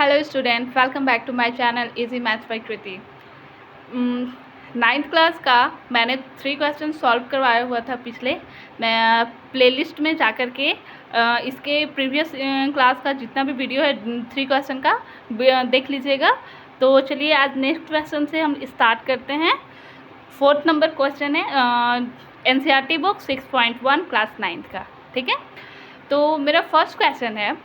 Hello student, welcome back to my channel easy maths by Kriti. 9th class का मैंने 3 question solve करवाया हुआ था पिछले। मैं प्लेलिस्ट में जाकर के इसके प्रीवियस क्लास का जितना भी वीडियो है 3 क्वेश्चन का देख लीजिएगा। तो चलिए आज नेक्स्ट क्वेश्चन से हम स्टार्ट करते हैं। 4th नंबर क्वेश्चन है NCERT बुक 6.1 क्लास 9th का, ठीक है। तो मेरा फर्स्ट क्वेश्चन है,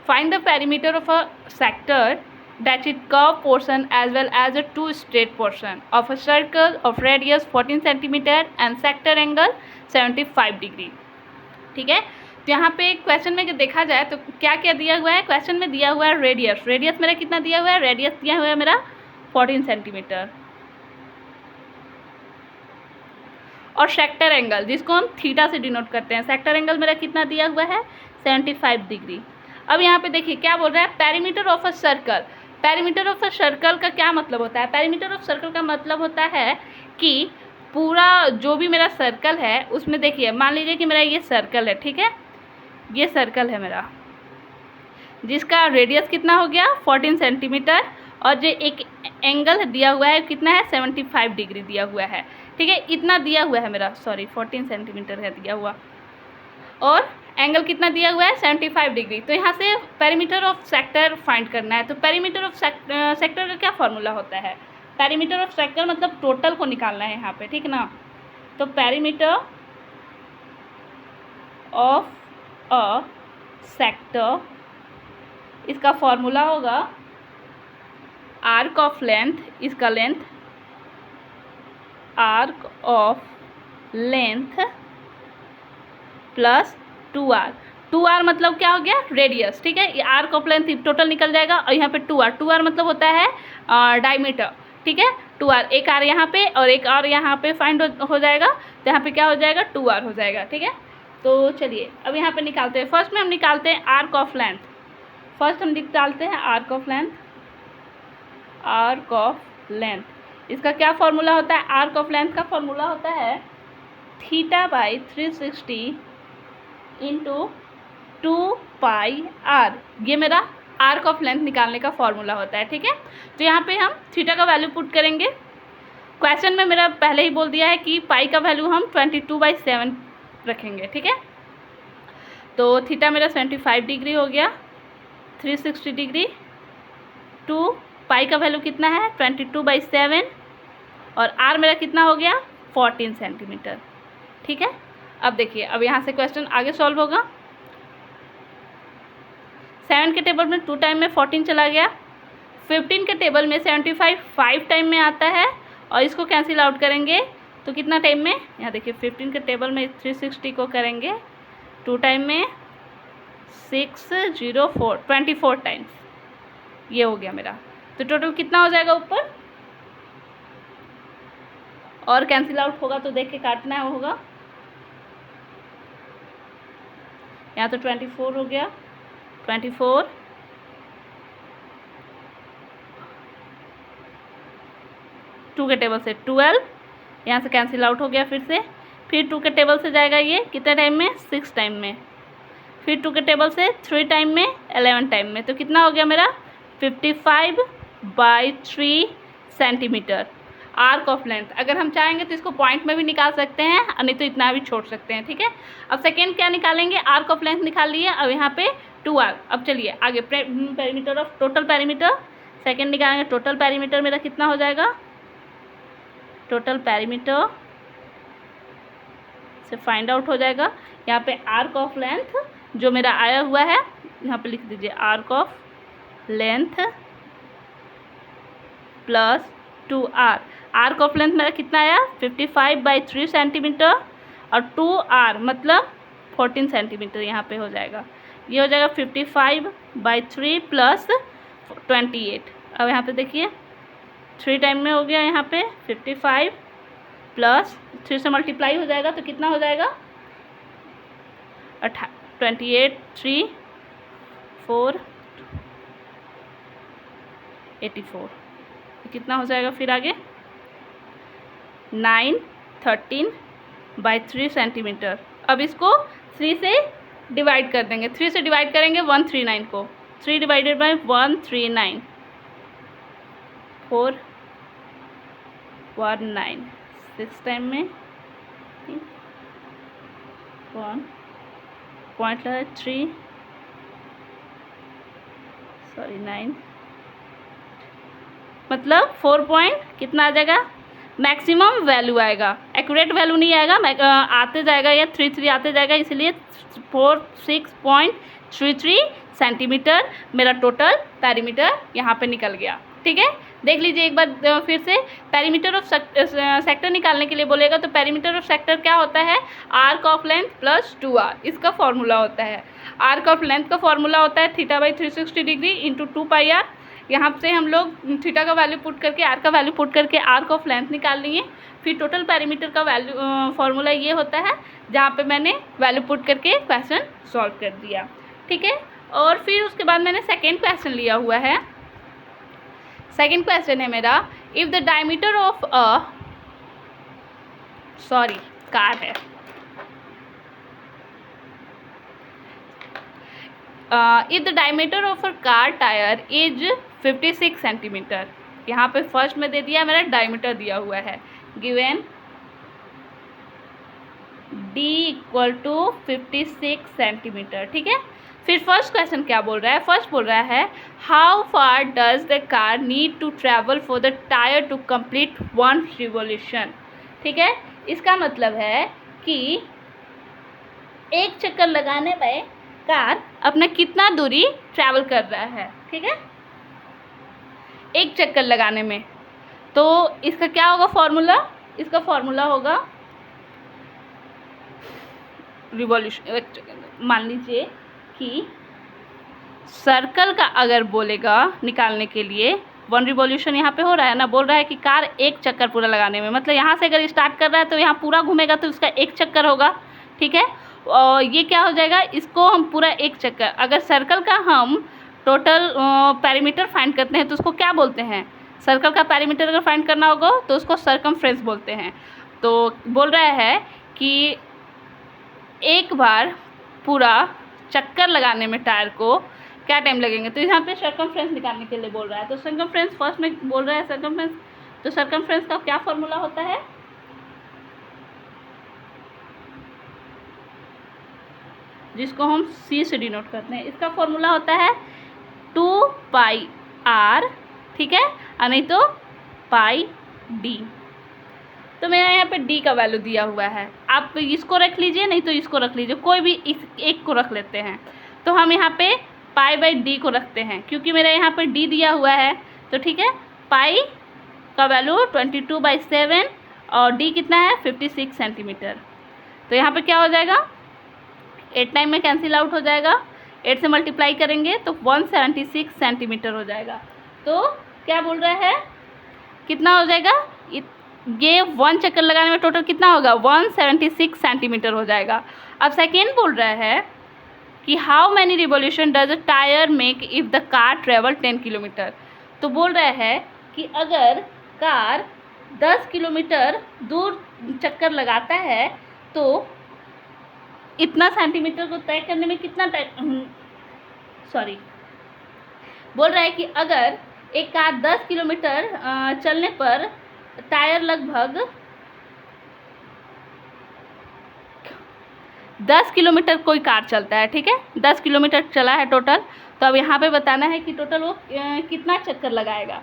find the perimeter of a sector that is curved portion as well as a two straight portion of a circle of radius 14 cm and sector angle 75 degree. ठीक है, तो यहाँ पे क्वेश्चन में देखा जाए तो क्या क्या दिया हुआ है। क्वेश्चन में दिया हुआ है रेडियस। रेडियस मेरा कितना दिया हुआ है? रेडियस दिया हुआ है मेरा 14 सेंटीमीटर, और सेक्टर एंगल जिसको हम थीटा से डिनोट करते हैं, सेक्टर एंगल मेरा कितना दिया हुआ है? 75 डिग्री। अब यहाँ पे देखिए क्या बोल रहा है, perimeter of a circle. Perimeter of a circle का क्या मतलब होता है? पेरीमीटर ऑफ सर्कल का मतलब होता है कि पूरा जो भी मेरा सर्कल है उसमें देखिए, मान लीजिए कि मेरा ये सर्कल है, ठीक है, ये सर्कल है मेरा जिसका रेडियस कितना हो गया 14 सेंटीमीटर, और जो एक एंगल दिया हुआ है कितना है 75 डिग्री दिया हुआ है, ठीक है। इतना दिया हुआ है मेरा, सॉरी 14 सेंटीमीटर है दिया हुआ, और एंगल कितना दिया हुआ है 75 डिग्री। तो यहाँ से पेरीमीटर ऑफ सेक्टर फाइंड करना है। तो पेरीमीटर ऑफ सेक्टर का क्या फॉर्मूला होता है? पेरीमीटर ऑफ सेक्टर मतलब टोटल को निकालना है यहाँ पे, ठीक ना। तो पेरीमीटर ऑफ अ सेक्टर, इसका फॉर्मूला होगा आर्क ऑफ लेंथ, इसका length arc of length plus 2r। 2r मतलब क्या हो गया? रेडियस, ठीक है। ये आर्क ऑफ लेंथ टोटल निकल जाएगा, और यहाँ पे 2r, 2r मतलब होता है डायमीटर, ठीक है। 2r, एक r यहाँ पे और एक r यहाँ पे फाइंड हो जाएगा, तो यहाँ पे क्या हो जाएगा 2r हो जाएगा, ठीक है। तो चलिए अब यहाँ पे निकालते हैं। फर्स्ट में हम निकालते हैं आर्क ऑफ लेंथ। फर्स्ट हम निकालते हैं arc of length. Arc of length इसका क्या फॉर्मूला होता है? आर्क ऑफ लेंथ का फॉर्मूला होता है थीटा बाई 360 इंटू 2πr। ये मेरा आर्क ऑफ लेंथ निकालने का फॉर्मूला होता है, ठीक है। तो यहाँ पे हम थीटा का वैल्यू पुट करेंगे। क्वेश्चन में मेरा पहले ही बोल दिया है कि पाई का वैल्यू हम 22/7 रखेंगे, ठीक है। तो थीटा मेरा 75 डिग्री हो गया, 360 डिग्री, 2 पाई का वैल्यू कितना है 22/7, और आर मेरा कितना हो गया 14 सेंटीमीटर, ठीक है। अब देखिए, अब यहाँ से क्वेश्चन आगे सॉल्व होगा। 7 के टेबल में 2 टाइम में 14 चला गया, 15 के टेबल में 75 5 टाइम में आता है, और इसको कैंसिल आउट करेंगे तो कितना टाइम में? यहाँ देखिए 15 के टेबल में 360 को करेंगे 2 टाइम में 604 24 टाइम्स, ये हो गया मेरा। तो टोटल कितना हो जाएगा ऊपर, और कैंसिल आउट होगा तो देख के काटना है, होगा यहाँ तो 24 हो गया, 24 2 के टेबल से 12, यहाँ से कैंसिल आउट हो गया फिर 2 के टेबल से जाएगा ये कितने टाइम में 6 टाइम में, फिर 2 के टेबल से 3 टाइम में 11 टाइम में, तो कितना हो गया मेरा 55/3 सेंटीमीटर आर्क ऑफ लेंथ। अगर हम चाहेंगे तो इसको पॉइंट में भी निकाल सकते हैं, और नहीं तो इतना भी छोड़ सकते हैं, ठीक है। अब सेकेंड क्या निकालेंगे? आर्क ऑफ लेंथ निकाल लिए, अब यहाँ पे 2r। अब चलिए आगे perimeter of total perimeter, second निकालेंगे। टोटल पेरीमीटर मेरा कितना हो जाएगा? टोटल पेरीमीटर से फाइंड आउट हो जाएगा। यहाँ पे आर्क ऑफ लेंथ जो मेरा आया हुआ है यहाँ पे लिख दीजिए, arc of length plus 2r। Arc of length मेरा कितना आया 55/3 सेंटीमीटर, और 2r मतलब 14 सेंटीमीटर यहाँ पे हो जाएगा। ये हो जाएगा 55/3 प्लस 28। अब यहाँ पे देखिए 3 टाइम में हो गया, यहाँ पे 55 प्लस 3 से मल्टीप्लाई हो जाएगा तो कितना हो जाएगा 28 3 4 84, कितना हो जाएगा फिर आगे 913/3 सेंटीमीटर। अब इसको 3 से डिवाइड कर देंगे, 3 से डिवाइड करेंगे 139 को, 3 डिवाइडेड बाई 139 419 6 टाइम में 1 पॉइंट लगा 3 सॉरी 9 मतलब 4 पॉइंट कितना आ जाएगा, मैक्सिमम वैल्यू आएगा, एक्यूरेट वैल्यू नहीं आएगा, आते जाएगा या 3 आते जाएगा, इसलिए 46.33 सेंटीमीटर मेरा टोटल पेरीमीटर यहाँ पे निकल गया। ठीक है, देख लीजिए एक बार फिर से। पेरीमीटर ऑफ सेक्टर निकालने के लिए बोलेगा तो पेरीमीटर ऑफ सेक्टर क्या होता है, arc of length plus 2r, इसका फॉर्मूला होता है। आर्क ऑफ लेंथ का फॉर्मूला होता है θ/360 डिग्री इंटू 2πr। यहाँ से हम लोग थीटा का वैल्यू पुट करके आर का वैल्यू पुट करके आर्क ऑफ लेंथ निकाल लिए। फिर टोटल पेरीमीटर का वैल्यू फॉर्मूला ये होता है, जहाँ पे मैंने वैल्यू पुट करके क्वेश्चन सॉल्व कर दिया। ठीक है, और फिर उसके बाद मैंने सेकेंड क्वेश्चन लिया हुआ है। सेकेंड क्वेश्चन है मेरा, if the diameter of car है, if the diameter of a car tyre is 56 centimetre. यहाँ पे फर्स्ट में दे दिया, मेरा डायमीटर दिया हुआ है, given d equal to 56 centimetre. ठीक है, फिर फर्स्ट क्वेश्चन क्या बोल रहा है, फर्स्ट बोल रहा है how far does the car need to travel for the tyre to complete 1 revolution. ठीक है, इसका मतलब है कि एक चक्कर लगाने में कार अपना कितना दूरी ट्रैवल कर रहा है। ठीक है, एक चक्कर लगाने में, तो इसका क्या होगा फॉर्मूला, इसका फॉर्मूला होगा रिवॉल्यूशन। मान लीजिए कि सर्कल का अगर बोलेगा निकालने के लिए 1 रिवॉल्यूशन यहाँ पे हो रहा है ना, बोल रहा है कि कार एक चक्कर पूरा लगाने में, मतलब यहाँ से अगर स्टार्ट कर रहा है तो यहाँ पूरा घूमेगा तो उसका एक चक्कर होगा। ठीक है, और ये क्या हो जाएगा, इसको हम पूरा एक चक्कर, अगर सर्कल का हम टोटल पेरीमीटर फाइंड करते हैं तो उसको क्या बोलते हैं, सर्कल का पेरीमीटर अगर फाइंड करना होगा तो उसको सर्कमफ्रेंस बोलते हैं। तो बोल रहा है कि एक बार पूरा चक्कर लगाने में टायर को क्या टाइम लगेंगे, तो यहाँ पे सर्कमफ्रेंस निकालने के लिए बोल रहा है। तो सर्कमफ्रेंस फर्स्ट में बोल रहा है सर्कमफ्रेंस, तो सर्कमफ्रेंस का क्या फॉर्मूला होता है, जिसको हम c से डिनोट करते हैं, इसका फॉर्मूला होता है 2πr। ठीक है, और नहीं तो πd। तो मेरा यहाँ पे d का वैल्यू दिया हुआ है, आप इसको रख लीजिए, नहीं तो इसको रख लीजिए, कोई भी इस एक को रख लेते हैं। तो हम यहाँ पे π/d को रखते हैं, क्योंकि मेरा यहाँ पे d दिया हुआ है। तो ठीक है, पाई का वैल्यू 22/7 और d कितना है 56 सेंटीमीटर। तो यहाँ पे क्या हो जाएगा, 8 टाइम में कैंसिल आउट हो जाएगा, 8 से मल्टीप्लाई करेंगे तो 176 सेंटीमीटर हो जाएगा। तो क्या बोल रहा है, कितना हो जाएगा, ये 1 चक्कर लगाने में टोटल कितना होगा, 176 सेंटीमीटर हो जाएगा। अब सेकेंड बोल रहा है कि how many revolution does a tyre make if the car travel 10 kilometre. तो बोल रहा है कि अगर कार 10 किलोमीटर दूर चक्कर लगाता है तो इतना सेंटीमीटर को तय करने में कितना टाइम, बोल रहा है कि अगर एक कार 10 किलोमीटर चलने पर टायर लगभग 10 किलोमीटर कोई कार चलता है। ठीक है, 10 किलोमीटर चला है टोटल, तो अब यहाँ पे बताना है कि टोटल वो कितना चक्कर लगाएगा।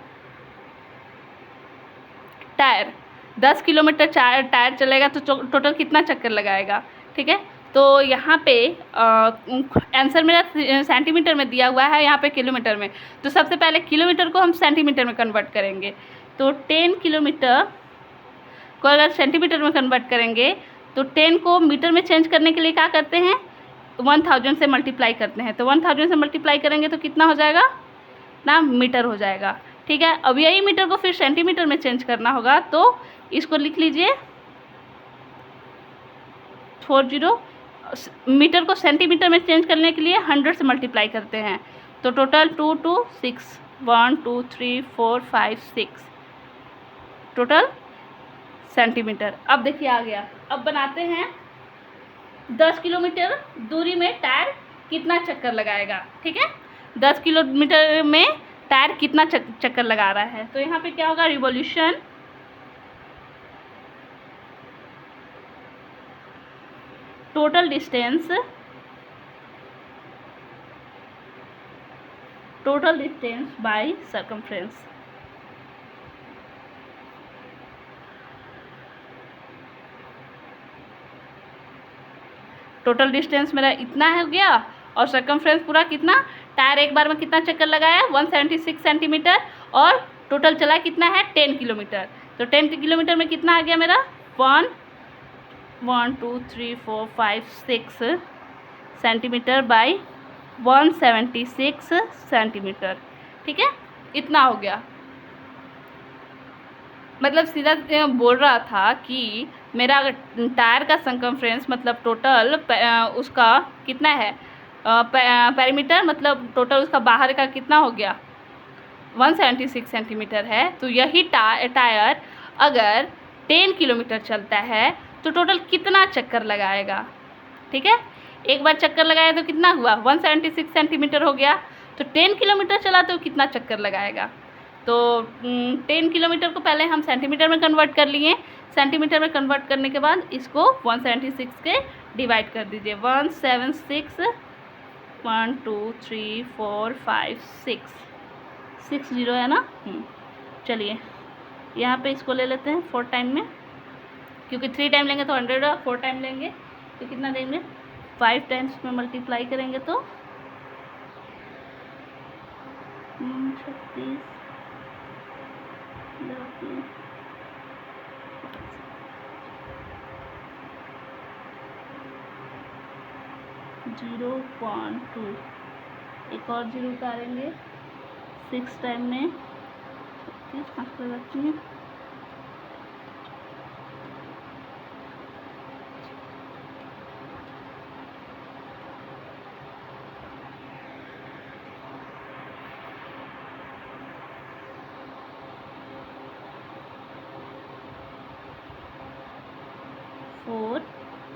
टायर 10 किलोमीटर टायर चलेगा तो टोटल कितना चक्कर लगाएगा। ठीक है, तो यहाँ पे आंसर मेरा सेंटीमीटर में दिया हुआ है, यहाँ पे किलोमीटर में, तो सबसे पहले किलोमीटर को हम सेंटीमीटर में कन्वर्ट करेंगे। तो 10 किलोमीटर को अगर सेंटीमीटर में कन्वर्ट करेंगे तो 10 को मीटर में चेंज करने के लिए क्या करते हैं, 1000 से मल्टीप्लाई करते हैं। तो 1000 से मल्टीप्लाई करेंगे तो कितना हो जाएगा ना, मीटर हो जाएगा। ठीक है, अब यही मीटर को फिर सेंटीमीटर में चेंज करना होगा, तो इसको लिख लीजिए 40। मीटर को सेंटीमीटर में चेंज करने के लिए 100 से मल्टीप्लाई करते हैं, तो टोटल 2 2 6 1 2 3 4 5 6 टोटल सेंटीमीटर। अब देखिए आ गया, अब बनाते हैं 10 किलोमीटर दूरी में टायर कितना चक्कर लगाएगा। ठीक है, 10 किलोमीटर में टायर कितना चक्कर लगा रहा है। तो यहाँ पे क्या होगा, revolution total distance by circumference. Total distance मेरा इतना हो गया और सर्कमफ्रेंस पूरा कितना, टायर एक बार में कितना चक्कर लगाया 176 सेंटीमीटर और टोटल चला कितना है 10 किलोमीटर। तो 10 किलोमीटर में कितना आ गया मेरा 1 2 3 4 5 6 सेंटीमीटर बाय 176 सेंटीमीटर। ठीक है, इतना हो गया। मतलब सीधा बोल रहा था कि मेरा टायर का सर्कमफ्रेंस मतलब टोटल उसका कितना है, पेरीमीटर मतलब टोटल उसका बाहर का कितना हो गया 176 सेंटीमीटर है। तो यही टायर अगर 10 किलोमीटर चलता है तो टोटल कितना चक्कर लगाएगा। ठीक है, एक बार चक्कर लगाया तो कितना हुआ 176 सेंटीमीटर हो गया। तो 10 किलोमीटर चला तो कितना चक्कर लगाएगा। तो 10 किलोमीटर को पहले हम सेंटीमीटर में कन्वर्ट कर लिए, सेंटीमीटर में कन्वर्ट करने के बाद इसको 176 के डिवाइड कर दीजिए। 176 1 2 3 4 5 6 जीरो है ना। चलिए यहाँ पे इसको ले लेते हैं 4 टाइम में, क्योंकि 3 टाइम लेंगे तो 100 और 4 टाइम लेंगे तो कितना देंगे 5 टाइम्स में मल्टीप्लाई करेंगे तो 36 0.2, एक और जीरो उतारेंगे 6 टाइम में 36 रखती हैं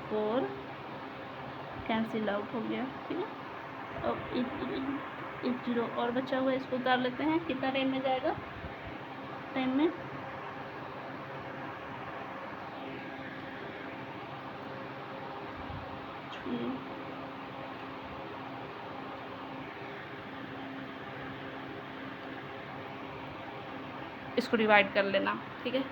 4 कैंसिल आउट हो गया। ठीक है, अब एक जीरो और बचा हुआ है, इसको उतार लेते हैं। कितना टाइम में जाएगा, टाइम में इसको डिवाइड कर लेना। ठीक है,